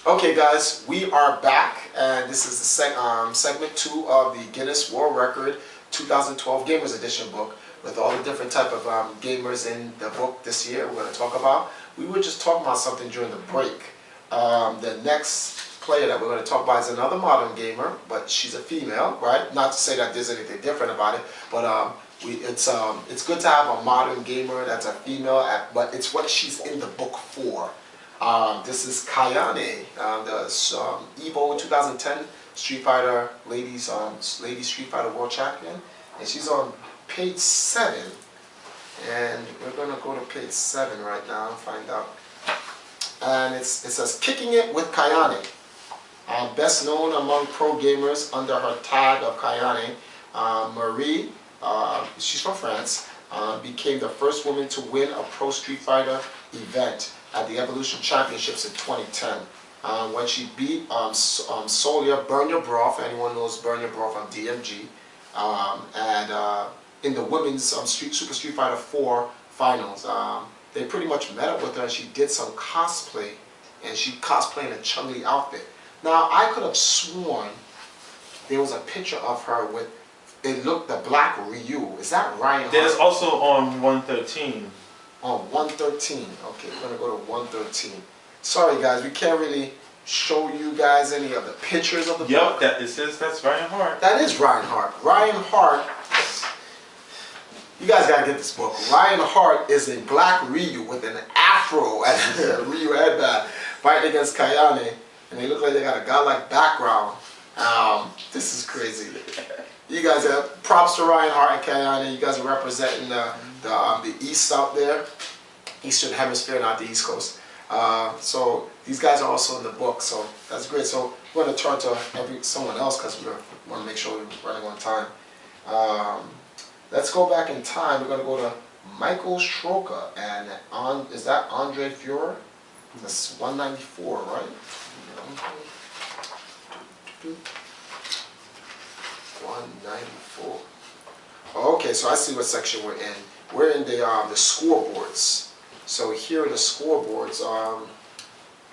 Okay guys, we are back and this is the segment 2 of the Guinness World Record 2012 Gamers Edition book with all the different type of gamers in the book this year we're going to talk about. We were just talking about something during the break. The next player that we're going to talk about is another modern gamer, but she's a female, right? Not to say that there's anything different about it, but it's good to have a modern gamer that's a female, but it's what she's in the book for. This is Kyani, the Evo 2010 Street Fighter Ladies Street Fighter World Champion, and she's on page 7. And we're gonna go to page 7 right now and find out. And it says kicking it with Kyani, best known among pro gamers under her tag of Kyani. Marie, she's from France, became the first woman to win a pro Street Fighter event at the Evolution Championships in 2010, when she beat Solia Burn Your Broth. Anyone knows Burn Your Broth on DMG, and in the women's Super Street Fighter 4 finals. They pretty much met up with her and she did some cosplay, and she cosplayed in a Chun-Li outfit. Now I could have sworn there was a picture of her with, it looked the black Ryu. Is that Ryan Hart? There's also on 113. On 113. Okay, we're gonna go to 113. Sorry guys, we can't really show you guys any of the pictures of the book. Yep, it says that's Ryan Hart. That is Ryan Hart. Ryan Hart, you guys gotta get this book. Ryan Hart is a black Ryu with an afro and Ryu headband fighting against Kyani, and they look like they got a godlike background. This is crazy. You guys have props to Ryan Hart and Kyani. You guys are representing the East out there, Eastern Hemisphere, not the East Coast. So these guys are also in the book, so that's great. So we're going to turn to someone else because we want to make sure we're running on time. Let's go back in time. We're going to go to Michael Stoka, and is that Andre Fuhrer? That's 194, right? 194. Okay, so I see what section we're in. We're in the scoreboards. So here are the scoreboards.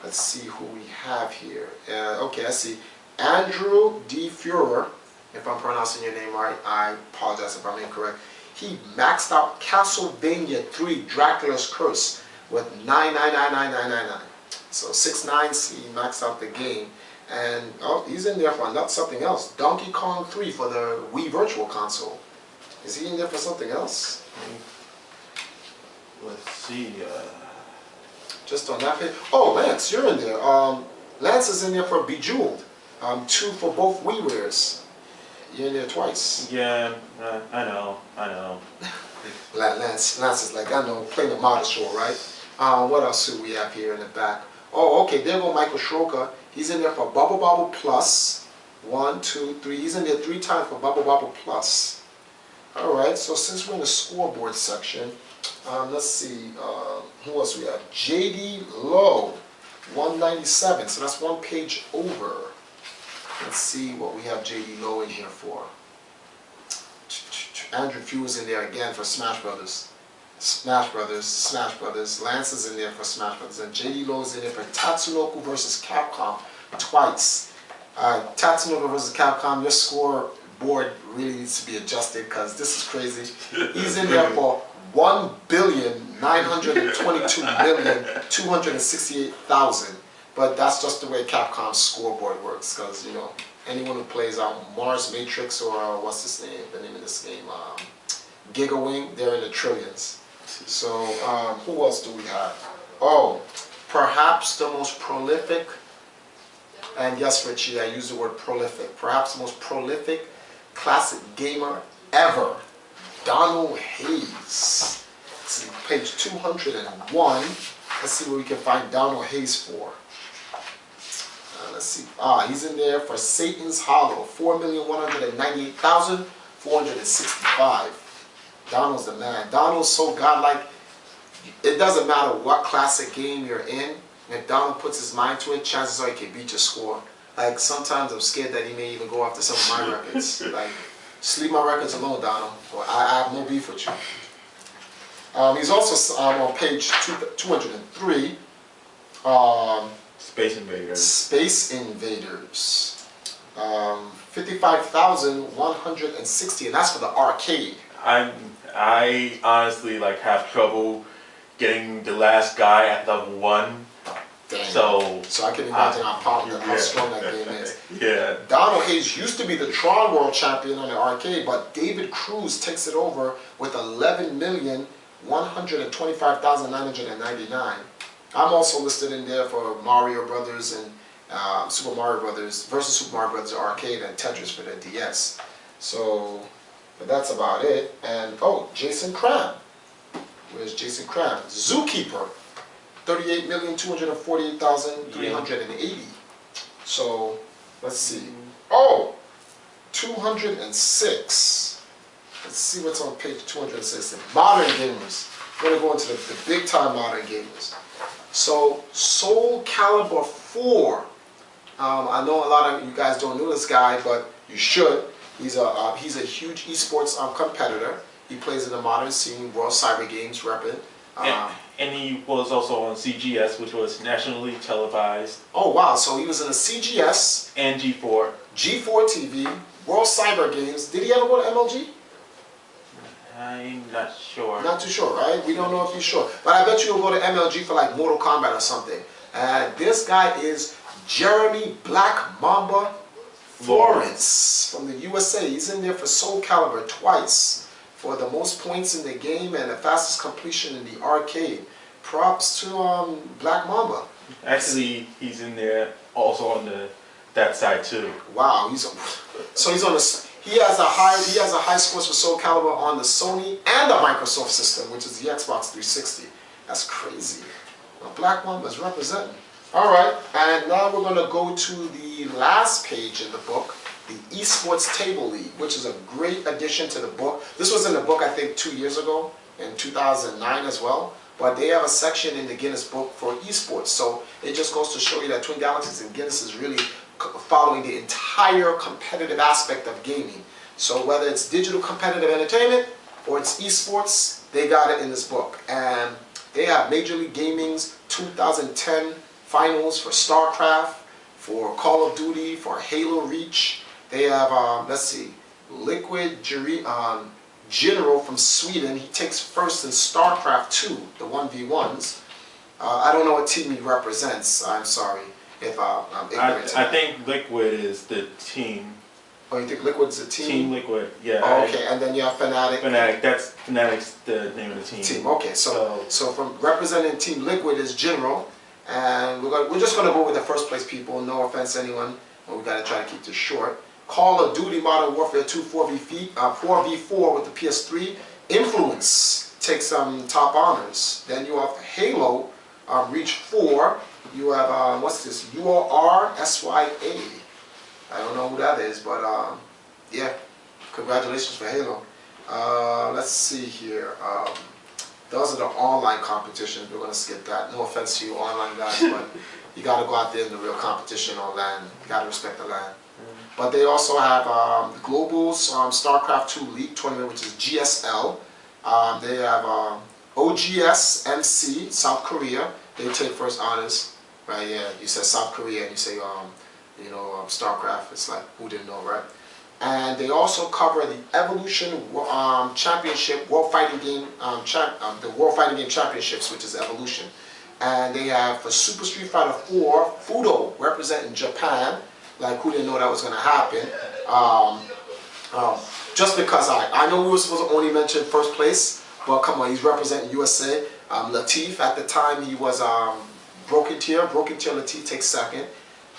Let's see who we have here. Okay, I see Andrew D. Fuhrer. If I'm pronouncing your name right, I apologize if I'm incorrect. He maxed out Castlevania 3 Dracula's Curse with 9999999. So 6 nines, he maxed out the game. And oh, he's in there for not something else. Donkey Kong 3 for the Wii Virtual Console. Is he in there for something else? Let's see. Just on that page. Oh, Lance, you're in there. Lance is in there for Bejeweled. 2 for both WiiWares. You're in there twice. Yeah, I know. Lance is like, I know, playing the model show, right? What else do we have here in the back? Oh, okay, there go Michael Stoka. He's in there for Bubble Bobble Plus. 1, 2, 3. He's in there 3 times for Bubble Bobble Plus. Alright, so since we're in the scoreboard section, let's see, who else we have? JD Lowe, 197, so that's 1 page over. Let's see what we have JD Lowe in here for. Andrew Fuhr's in there again for Smash Brothers. Smash Brothers. Lance is in there for Smash Brothers. And JD Lowe is in there for Tatsunoko versus Capcom twice. Tatsunoko versus Capcom, your scoreboard really needs to be adjusted because this is crazy. He's in there for 1,922,268,000. But that's just the way Capcom's scoreboard works, because, you know, anyone who plays Mars Matrix or what's this name? The name of this game, Giga Wing, they're in the trillions. So who else do we have? Oh, perhaps the most prolific, and yes, Richie, I use the word prolific. Perhaps the most prolific classic gamer ever, Donald Hayes. Let's see, page 201. Let's see what we can find Donald Hayes for. Let's see. He's in there for Satan's Hollow, 4,198,465. Donald's the man. Donald's so godlike. It doesn't matter what classic game you're in. If Donald puts his mind to it, chances are he can beat your score. Like sometimes I'm scared that he may even go after some of my records. Like, just leave my records alone, Donald. I have no beef with you. He's also on page 203. Space Invaders. Space Invaders. 55,160, and that's for the arcade. I honestly like have trouble getting the last guy at level 1. Dang. So I can imagine how strong that game is. Yeah. Donald Hayes used to be the Tron World Champion on the arcade, but David Cruz takes it over with 11,125,999. I'm also listed in there for Mario Brothers and Super Mario Brothers versus Super Mario Brothers arcade and Tetris for the DS. So, but that's about it. And oh, Jason Cram. Where's Jason Cram? Zookeeper. 38,248,380. So, let's see. Oh, 206. Let's see what's on page 206. Modern gamers. We're going to go into the big time modern gamers. So, Soul Calibur 4. I know a lot of you guys don't know this guy, but you should. He's a huge esports competitor. He plays in the modern scene, World Cyber Games repping. And he was also on CGS, which was nationally televised. Oh wow, so he was in a CGS. And G4. G4 TV, World Cyber Games. Did he ever go to MLG? I'm not sure. Not too sure, right? We don't know if he's sure. But I bet you he'll go to MLG for like Mortal Kombat or something. This guy is Jeremy Black Mamba Florence from the USA. He's in there for Soul Calibur twice for the most points in the game and the fastest completion in the arcade. Props to Black Mamba. Actually, he's in there also on that side too. Wow, he's on the. He has a high scores for Soul Calibur on the Sony and the Microsoft system, which is the Xbox 360. That's crazy. Well, Black Mamba's representing. All right, and now we're going to go to the last page in the book, the Esports Table League, which is a great addition to the book. This was in the book, I think, 2 years ago, in 2009 as well. But they have a section in the Guinness book for esports. So it just goes to show you that Twin Galaxies and Guinness is really following the entire competitive aspect of gaming. So whether it's digital competitive entertainment or it's esports, they got it in this book. And they have Major League Gaming's 2010 finals for StarCraft, for Call of Duty, for Halo Reach. They have, let's see, Liquid General from Sweden. He takes first in StarCraft 2, the 1v1s. I don't know what team he represents. I'm sorry if I'm ignorant. I think Liquid is the team. Oh, you think Liquid is a team? Team Liquid, yeah. Oh, okay, and then you have Fnatic. Fnatic's the name of the team. Team, okay. So from representing Team Liquid is General, and we're just gonna go with the first place people. No offense to anyone, but we gotta try to keep this short. Call of Duty Modern Warfare 2 4v4 with the PS3. Influence takes some top honors. Then you have Halo Reach 4. You have, what's this? URSYA. I don't know who that is, but yeah, congratulations for Halo. Let's see here. Those are the online competitions. We're going to skip that. No offense to you online guys, but you got to go out there in the real competition on land. You got to respect the land. But they also have Global's StarCraft 2 League Tournament, which is GSL. They have OGS MC, South Korea. They take first honors. Right, yeah, you said South Korea and you say, StarCraft. It's like, who didn't know, right? And they also cover the Evolution Championship, World Fighting Game, the World Fighting Game Championships, which is Evolution. And they have for Super Street Fighter 4, Fudo, representing Japan. Like, who didn't know that was going to happen? Just because I know we were supposed to only mention first place, but come on, he's representing USA. Latif, at the time, he was Broken Tier. Broken Tier Latif takes second.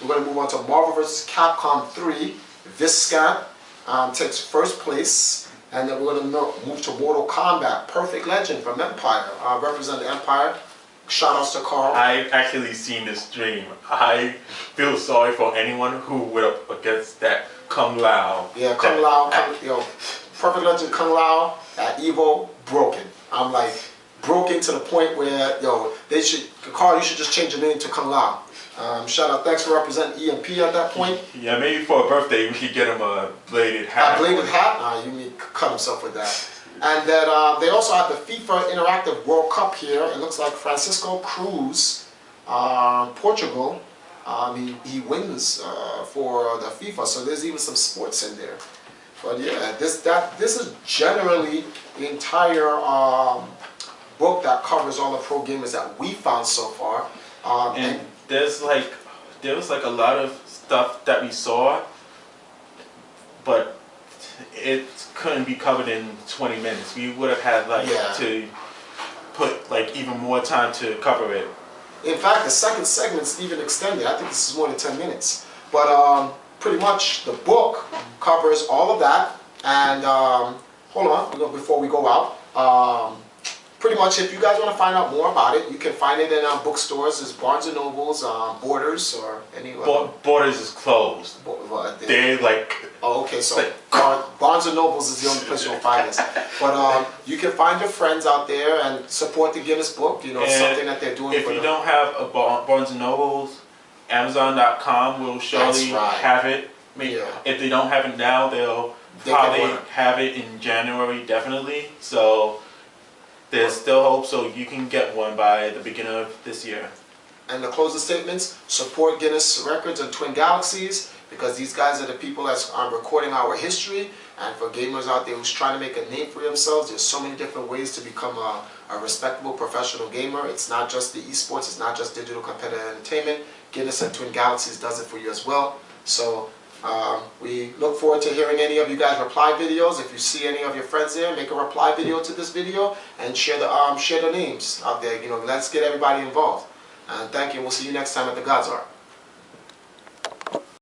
We're going to move on to Marvel vs. Capcom 3. Viscant takes first place. And then we're going to move to Mortal Kombat. Perfect Legend from Empire, representing Empire. Shout outs to Carl. I've actually seen this stream. I feel sorry for anyone who went up against that Kung Lao. Yeah, Kung Lao. Perfect Legend Kung Lao at Evo, broken. I'm like, broken to the point where, Carl, you should just change your name to Kung Lao. Shout out, thanks for representing EMP at that point. Yeah, maybe for a birthday we could get him a bladed hat. A bladed hat? You need to cut himself with that. And then they also have the FIFA Interactive World Cup here. It looks like Francisco Cruz, Portugal, he wins for the FIFA. So there's even some sports in there. But yeah, this is generally the entire book that covers all the pro gamers that we found so far. And there was like a lot of stuff that we saw, but it couldn't be covered in 20 minutes. We would have had to put like even more time to cover it. In fact, the second segment's even extended. I think this is more than 10 minutes. But pretty much the book covers all of that. And hold on, before we go out. Pretty much, if you guys want to find out more about it, you can find it in bookstores. There's Barnes & Noble's, Borders, or any other. Borders is closed. They're like... Oh, okay, so Barnes & Noble's is the only place you'll find this. But you can find your friends out there and support the Guinness Book. You know, it's something that they're doing for them. If you don't have a Barnes & Noble's, Amazon.com will surely have it. If they don't have it now, they'll probably have it in January, definitely. So... there's still hope, so you can get one by the beginning of this year. And the closing statements, support Guinness Records and Twin Galaxies, because these guys are the people that are recording our history. And for gamers out there who's trying to make a name for themselves, there's so many different ways to become a respectable professional gamer. It's not just the esports, it's not just digital competitive entertainment. Guinness and Twin Galaxies does it for you as well. So we look forward to hearing any of you guys' reply videos. If you see any of your friends there, make a reply video to this video and share the names out there. You know, let's get everybody involved. Thank you. We'll see you next time at the Gods Art.